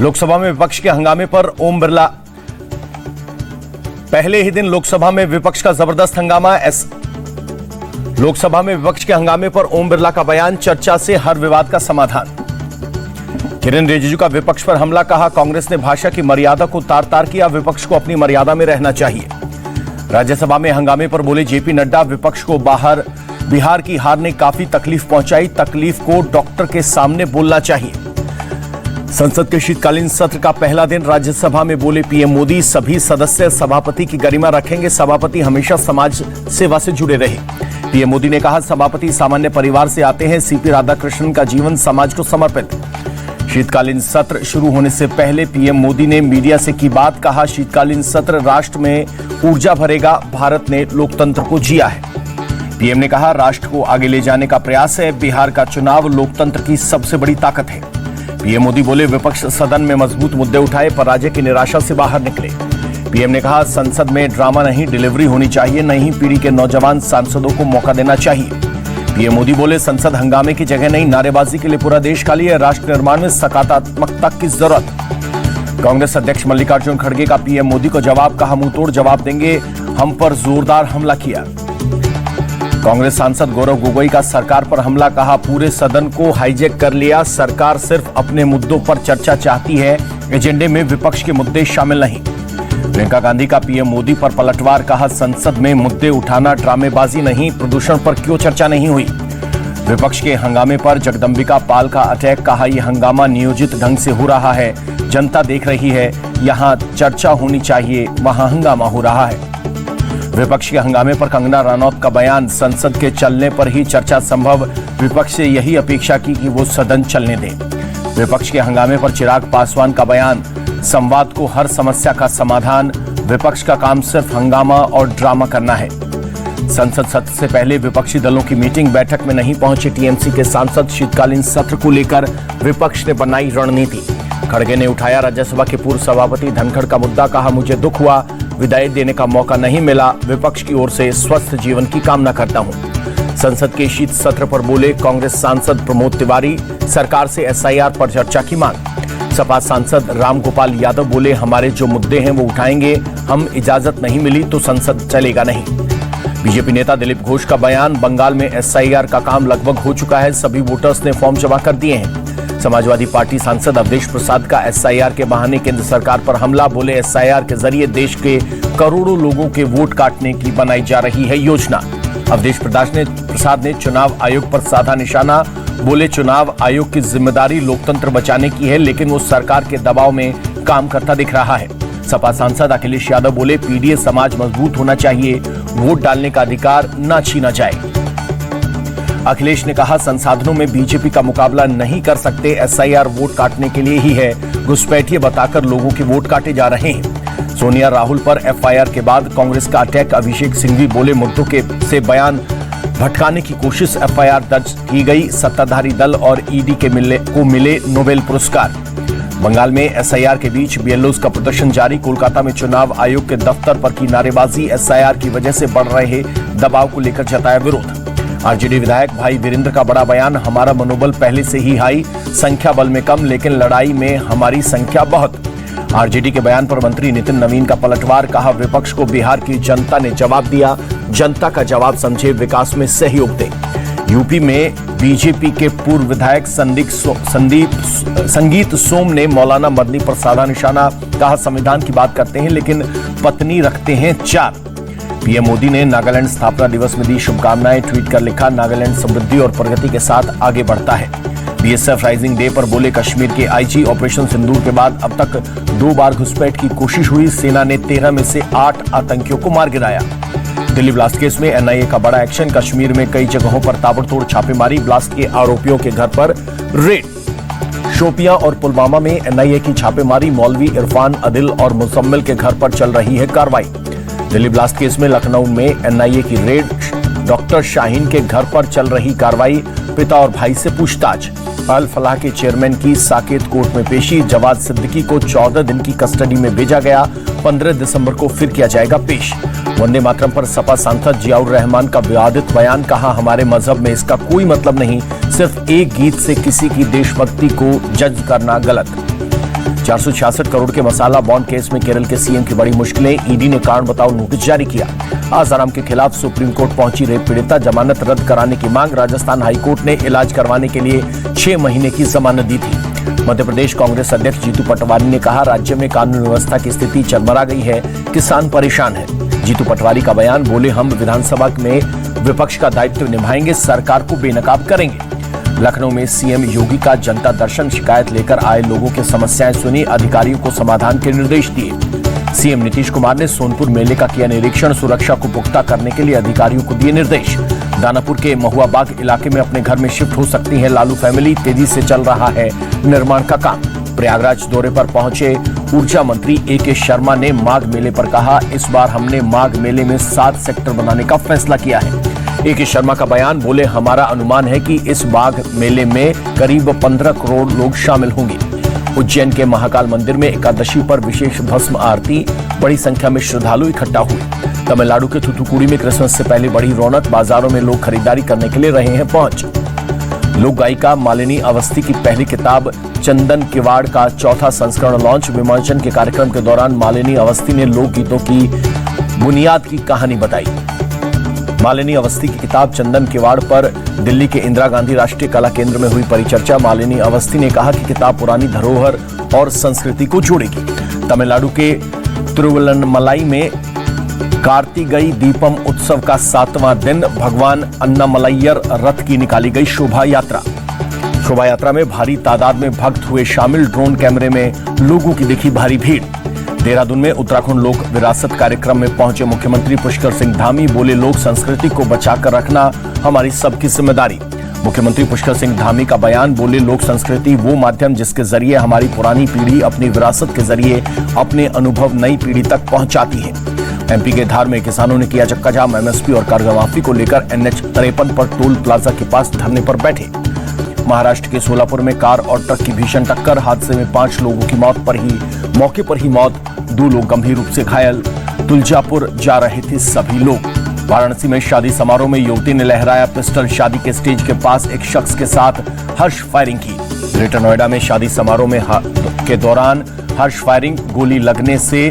लोकसभा में विपक्ष के हंगामे पर ओम बिरला। पहले ही दिन लोकसभा में विपक्ष का जबरदस्त हंगामा। लोकसभा में विपक्ष के हंगामे पर ओम बिरला का बयान, चर्चा से हर विवाद का समाधान। किरेन रिजिजू का विपक्ष पर हमला, कहा कांग्रेस ने भाषा की मर्यादा को तार तार किया, विपक्ष को अपनी मर्यादा में रहना चाहिए। राज्यसभा में हंगामे पर बोले जेपी नड्डा, विपक्ष को बिहार की हार ने काफी तकलीफ पहुंचाई, तकलीफ को डॉक्टर के सामने बोलना चाहिए। संसद के शीतकालीन सत्र का पहला दिन, राज्यसभा में बोले पीएम मोदी, सभी सदस्य सभापति की गरिमा रखेंगे, सभापति हमेशा समाज सेवा से जुड़े रहे। पीएम मोदी ने कहा, सभापति सामान्य परिवार से आते हैं, सीपी राधाकृष्णन का जीवन समाज को समर्पित। शीतकालीन सत्र शुरू होने से पहले पीएम मोदी ने मीडिया से की बात, कहा शीतकालीन सत्र राष्ट्र में ऊर्जा भरेगा, भारत ने लोकतंत्र को जिया है। पीएम ने कहा, राष्ट्र को आगे ले जाने का प्रयास है, बिहार का चुनाव लोकतंत्र की सबसे बड़ी ताकत है। पीएम मोदी बोले, विपक्ष सदन में मजबूत मुद्दे उठाए, पराजय की निराशा से बाहर निकले। पीएम ने कहा, संसद में ड्रामा नहीं, डिलीवरी होनी चाहिए, नई पीढ़ी के नौजवान सांसदों को मौका देना चाहिए। पीएम मोदी बोले, संसद हंगामे की जगह नहीं, नारेबाजी के लिए पूरा देश खाली है, राष्ट्र निर्माण में सकारात्मकता की जरूरत। कांग्रेस अध्यक्ष मल्लिकार्जुन खड़गे का पीएम मोदी को जवाब, कहा मुंहतोड़ जवाब देंगे, हम पर जोरदार हमला किया। कांग्रेस सांसद गौरव गोगोई का सरकार पर हमला, कहा पूरे सदन को हाईजैक कर लिया, सरकार सिर्फ अपने मुद्दों पर चर्चा चाहती है, एजेंडे में विपक्ष के मुद्दे शामिल नहीं। प्रियंका गांधी का पीएम मोदी पर पलटवार, कहा संसद में मुद्दे उठाना ड्रामेबाजी नहीं, प्रदूषण पर क्यों चर्चा नहीं हुई। विपक्ष के हंगामे पर जगदंबिका पाल का अटैक, कहा यह हंगामा नियोजित ढंग से हो रहा है, जनता देख रही है, यहां चर्चा होनी चाहिए, वहां हंगामा हो रहा है। विपक्ष के हंगामे पर कंगना रनौत का बयान, संसद के चलने पर ही चर्चा संभव, विपक्ष से यही अपेक्षा की कि वो सदन चलने दें। विपक्ष के हंगामे पर चिराग पासवान का बयान, संवाद को हर समस्या का समाधान, विपक्ष का काम सिर्फ हंगामा और ड्रामा करना है। संसद सत्र से पहले विपक्षी दलों की मीटिंग, बैठक में नहीं पहुंचे टीएमसी के सांसद, शीतकालीन सत्र को लेकर विपक्ष ने बनाई रणनीति। खड़गे ने उठाया राज्यसभा के पूर्व सभापति धनखड़ का मुद्दा, कहा मुझे दुख हुआ, विदाई देने का मौका नहीं मिला, विपक्ष की ओर से स्वस्थ जीवन की कामना करता हूं। संसद के शीत सत्र पर बोले कांग्रेस सांसद प्रमोद तिवारी, सरकार से एसआईआर पर चर्चा की मांग। सपा सांसद रामगोपाल यादव बोले, हमारे जो मुद्दे हैं वो उठाएंगे, हम इजाजत नहीं मिली तो संसद चलेगा नहीं। बीजेपी नेता दिलीप घोष का बयान, बंगाल में एसआईआर का काम लगभग हो चुका है, सभी वोटर्स ने फॉर्म जमा कर दिए हैं। समाजवादी पार्टी सांसद अवधेश प्रसाद का एसआईआर के बहाने केंद्र सरकार पर हमला, बोले एसआईआर के जरिए देश के करोड़ों लोगों के वोट काटने की बनाई जा रही है योजना। अवधेश प्रसाद ने चुनाव आयोग पर साधा निशाना, बोले चुनाव आयोग की जिम्मेदारी लोकतंत्र बचाने की है, लेकिन वो सरकार के दबाव में काम करता दिख रहा है। सपा सांसद अखिलेश यादव बोले, पीडीए समाज मजबूत होना चाहिए, वोट डालने का अधिकार न छीना जाए। अखिलेश ने कहा, संसाधनों में बीजेपी का मुकाबला नहीं कर सकते, एसआईआर वोट काटने के लिए ही है, घुसपैठिए बताकर लोगों के वोट काटे जा रहे हैं। सोनिया राहुल पर एफआईआर के बाद कांग्रेस का अटैक, अभिषेक सिंघवी बोले मुद्दों से बयान भटकाने की कोशिश, एफआईआर दर्ज की गई, सत्ताधारी दल और ईडी को मिले नोबेल पुरस्कार। बंगाल में एसआईआर के बीच बीएलओज का प्रदर्शन जारी, कोलकाता में चुनाव आयोग के दफ्तर पर की नारेबाजी, एसआईआर की वजह से बढ़ रहे दबाव को लेकर जताया विरोध। आरजेडी विधायक भाई वीरेंद्र का बड़ा बयान, हमारा मनोबल पहले से ही हाई, संख्या बल में कम, लेकिन लड़ाई में हमारी संख्या बहुत। आरजेडी के बयान पर मंत्री नितिन नवीन का पलटवार, कहा विपक्ष को बिहार की जनता ने जवाब दिया, जनता का जवाब समझे, विकास में सहयोग दे। यूपी में बीजेपी के पूर्व विधायक संगीत सोम ने मौलाना मदनी पर साधा निशाना, कहा संविधान की बात करते हैं लेकिन पत्नी रखते हैं 4। पीएम मोदी ने नागालैंड स्थापना दिवस में दी शुभकामनाएं, ट्वीट कर लिखा, नागालैंड समृद्धि और प्रगति के साथ आगे बढ़ता है। बीएसएफ राइजिंग डे पर बोले, कश्मीर के आईजी, ऑपरेशन सिंदूर के बाद अब तक 2 बार घुसपैठ की कोशिश हुई, सेना ने 13 में से 8 आतंकियों को मार गिराया। दिल्ली ब्लास्ट केस में एनआईए का बड़ा एक्शन, कश्मीर में कई जगहों पर ताबड़तोड़ छापेमारी, ब्लास्ट के आरोपियों के घर पर रेड। शोपियां और पुलवामा में एनआईए की छापेमारी, मौलवी इरफान, अदिल और मुजम्मिल के घर पर चल रही है कार्रवाई। दिल्ली ब्लास्ट केस में लखनऊ में एनआईए की रेड, डॉक्टर शाहीन के घर पर चल रही कार्रवाई, पिता और भाई से पूछताछ। अल फलाह के चेयरमैन की साकेत कोर्ट में पेशी, जवाद सिद्दीकी को 14 दिन की कस्टडी में भेजा गया, 15 दिसंबर को फिर किया जाएगा पेश। वंदे मातरम पर सपा सांसद जियाउर रहमान का विवादित बयान, कहा हमारे मजहब में इसका कोई मतलब नहीं, सिर्फ एक गीत से किसी की देशभक्ति को जज करना गलत। 466 करोड़ के मसाला बॉन्ड केस में केरल के सीएम की बड़ी मुश्किलें, ईडी ने कारण बताओ नोटिस जारी किया। आसाराम के खिलाफ सुप्रीम कोर्ट पहुंची रेप पीड़िता, जमानत रद्द कराने की मांग। राजस्थान हाईकोर्ट ने इलाज करवाने के लिए 6 महीने की जमानत दी थी। मध्य प्रदेश कांग्रेस अध्यक्ष जीतू पटवारी ने कहा, राज्य में कानून व्यवस्था की स्थिति चरमरा गई है, किसान परेशान है। जीतू पटवारी का बयान, बोले हम विधानसभा में विपक्ष का दायित्व निभाएंगे, सरकार को बेनकाब करेंगे। लखनऊ में सीएम योगी का जनता दर्शन, शिकायत लेकर आए लोगों की समस्याएं सुनी, अधिकारियों को समाधान के निर्देश दिए। सीएम नीतीश कुमार ने सोनपुर मेले का किया निरीक्षण, सुरक्षा को पुख्ता करने के लिए अधिकारियों को दिए निर्देश। दानापुर के महुआबाग इलाके में अपने घर में शिफ्ट हो सकती है लालू फैमिली, तेजी से चल रहा है निर्माण का काम। प्रयागराज दौरे पर पहुंचे ऊर्जा मंत्री ए.के. शर्मा ने माघ मेले पर कहा, इस बार हमने माघ मेले में 7 सेक्टर बनाने का फैसला किया है। ए.के. शर्मा का बयान, बोले हमारा अनुमान है कि इस माघ मेले में करीब 15 करोड़ लोग शामिल होंगे। उज्जैन के महाकाल मंदिर में एकादशी पर विशेष भस्म आरती, बड़ी संख्या में श्रद्धालु इकट्ठा हुए। तमिलनाडु के थूथुकुडी में क्रिसमस से पहले बड़ी रौनक, बाजारों में लोग खरीदारी करने के लिए रहे हैं पहुंच। लोक गायिका मालिनी अवस्थी की पहली किताब चंदन किवाड़ का 4था संस्करण लॉन्च। विमोचन के कार्यक्रम के दौरान मालिनी अवस्थी ने लोकगीतों की बुनियाद की कहानी बताई। मालिनी अवस्थी की किताब चंदन किवाड़ पर दिल्ली के इंदिरा गांधी राष्ट्रीय कला केंद्र में हुई परिचर्चा। मालिनी अवस्थी ने कहा कि किताब पुरानी धरोहर और संस्कृति को जोड़ेगी। तमिलनाडु के तिरुवल्लुवलाई में कार्तिगई दीपम उत्सव का 7वां दिन, भगवान अन्नामलैयर रथ की निकाली गई शोभा यात्रा। शोभा यात्रा में भारी तादाद में भक्त हुए शामिल, ड्रोन कैमरे में लोगों की दिखी भारी भीड़। देहरादून में उत्तराखंड लोक विरासत कार्यक्रम में पहुंचे मुख्यमंत्री पुष्कर सिंह धामी, बोले लोक संस्कृति को बचाकर रखना हमारी सबकी जिम्मेदारी। मुख्यमंत्री पुष्कर सिंह धामी का बयान, बोले लोक संस्कृति वो माध्यम जिसके जरिए हमारी पुरानी पीढ़ी अपनी विरासत के जरिए अपने अनुभव नई पीढ़ी तक पहुंचाती है। एमपी के धार में किसानों ने किया चक्का जाम, एमएसपी और कर्जमाफी को लेकर NH 53 पर टोल प्लाजा के पास धरने पर बैठे। महाराष्ट्र के सोलापुर में कार और ट्रक की भीषण टक्कर, हादसे में 5 लोगों की मौके पर ही मौत, 2 लोग गंभीर रूप से घायल। तुलजापुर जा रहे थे सभी लोग। वाराणसी में शादी समारोह में युवती ने लहराया पिस्टल, शादी के स्टेज के पास एक शख्स के साथ हर्ष फायरिंग की। ग्रेटर नोएडा में शादी समारोह में के दौरान हर्ष फायरिंग, गोली लगने से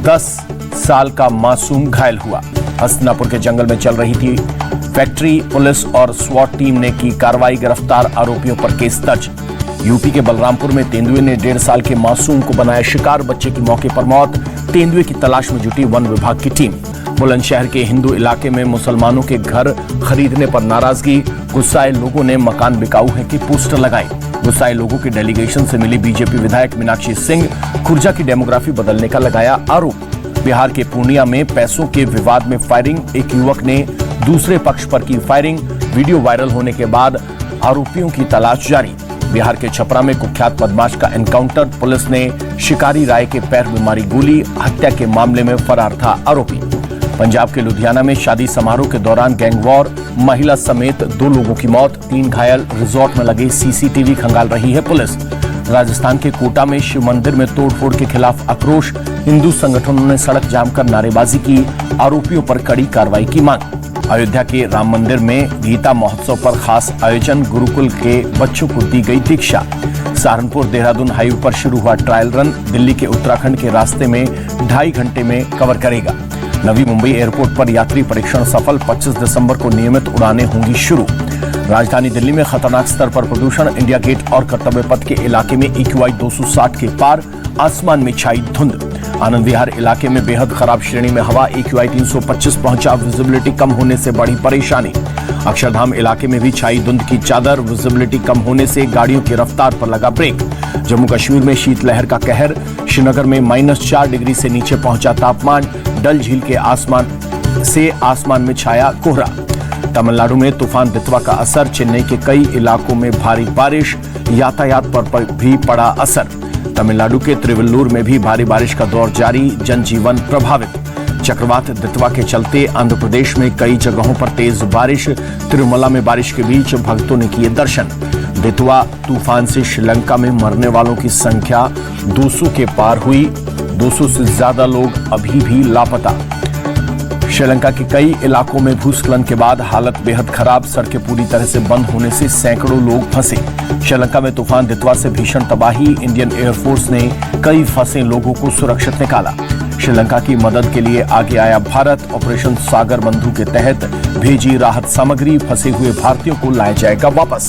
10 साल का मासूम घायल हुआ। हसनापुर के जंगल में चल रही थी फैक्ट्री, पुलिस और स्वाट टीम ने की कार्रवाई, गिरफ्तार आरोपियों पर केस दर्ज। यूपी के बलरामपुर में तेंदुए ने 1.5 साल के मासूम को बनाया शिकार, बच्चे की मौके पर मौत। तेंदुए की तलाश में जुटी वन विभाग की टीम। बुलंदशहर के हिंदू इलाके में मुसलमानों के घर खरीदने पर नाराजगी, गुस्साए लोगों ने मकान बिकाऊ है की पोस्टर लगाए। गुस्साए लोगों की डेलीगेशन से मिली बीजेपी विधायक मीनाक्षी सिंह, खुर्जा की डेमोग्राफी बदलने का लगाया आरोप। बिहार के पूर्णिया में पैसों के विवाद में फायरिंग, एक युवक ने दूसरे पक्ष पर की फायरिंग, वीडियो वायरल होने के बाद आरोपियों की तलाश जारी। बिहार के छपरा में कुख्यात बदमाश का एनकाउंटर, पुलिस ने शिकारी राय के पैर में मारी गोली, हत्या के मामले में फरार था आरोपी। पंजाब के लुधियाना में शादी समारोह के दौरान गैंगवॉर, महिला समेत 2 लोगों की मौत, 3 घायल, रिजॉर्ट में लगे सीसीटीवी खंगाल रही है पुलिस। राजस्थान के कोटा में शिव मंदिर में तोड़फोड़ के खिलाफ आक्रोश, हिंदू संगठनों ने सड़क जाम कर नारेबाजी की, आरोपियों पर कड़ी कार्रवाई की मांग। अयोध्या के राम मंदिर में गीता महोत्सव पर खास आयोजन, गुरुकुल के बच्चों को दी गई दीक्षा। सहारनपुर देहरादून हाईवे पर शुरू हुआ ट्रायल रन, दिल्ली के उत्तराखंड के रास्ते में 2.5 घंटे में कवर करेगा। नवी मुंबई एयरपोर्ट पर यात्री परीक्षण सफल, 25 दिसंबर को नियमित उड़ानें होंगी शुरू। राजधानी दिल्ली में खतरनाक स्तर पर प्रदूषण, इंडिया गेट और कर्तव्य पथ के इलाके में AQI 260 के पार, आसमान में छाई धुंध। आनंद विहार इलाके में बेहद खराब श्रेणी में हवा, AQI 325 पहुंचा, विजिबिलिटी कम होने से बड़ी परेशानी। अक्षरधाम इलाके में भी छाई धुंध की चादर, विजिबिलिटी कम होने से गाड़ियों की रफ्तार पर लगा ब्रेक। जम्मू कश्मीर में शीतलहर का कहर, श्रीनगर में -4 डिग्री से नीचे पहुंचा तापमान, डल झील के आसमान में छाया कोहरा। तमिलनाडु में तूफान दितवा का असर, चेन्नई के कई इलाकों में भारी बारिश, यातायात पर भी पड़ा असर। तमिलनाडु के त्रिवल्लुर में भी भारी बारिश का दौर जारी, जनजीवन प्रभावित। चक्रवात दितवा के चलते आंध्र प्रदेश में कई जगहों पर तेज बारिश, तिरुमला में बारिश के बीच भक्तों ने किए दर्शन। दितवा तूफान से श्रीलंका में मरने वालों की संख्या 200 के पार हुई, 200 से ज्यादा लोग अभी भी लापता। श्रीलंका के कई इलाकों में भूस्खलन के बाद हालत बेहद खराब, सड़कें पूरी तरह से बंद होने से सैकड़ों लोग फंसे। श्रीलंका में तूफान दितवा से भीषण तबाही, इंडियन एयरफोर्स ने कई फंसे लोगों को सुरक्षित निकाला। श्रीलंका की मदद के लिए आगे आया भारत, ऑपरेशन सागर बंधु के तहत भेजी राहत सामग्री, फंसे हुए भारतीयों को लाया जाएगा वापस।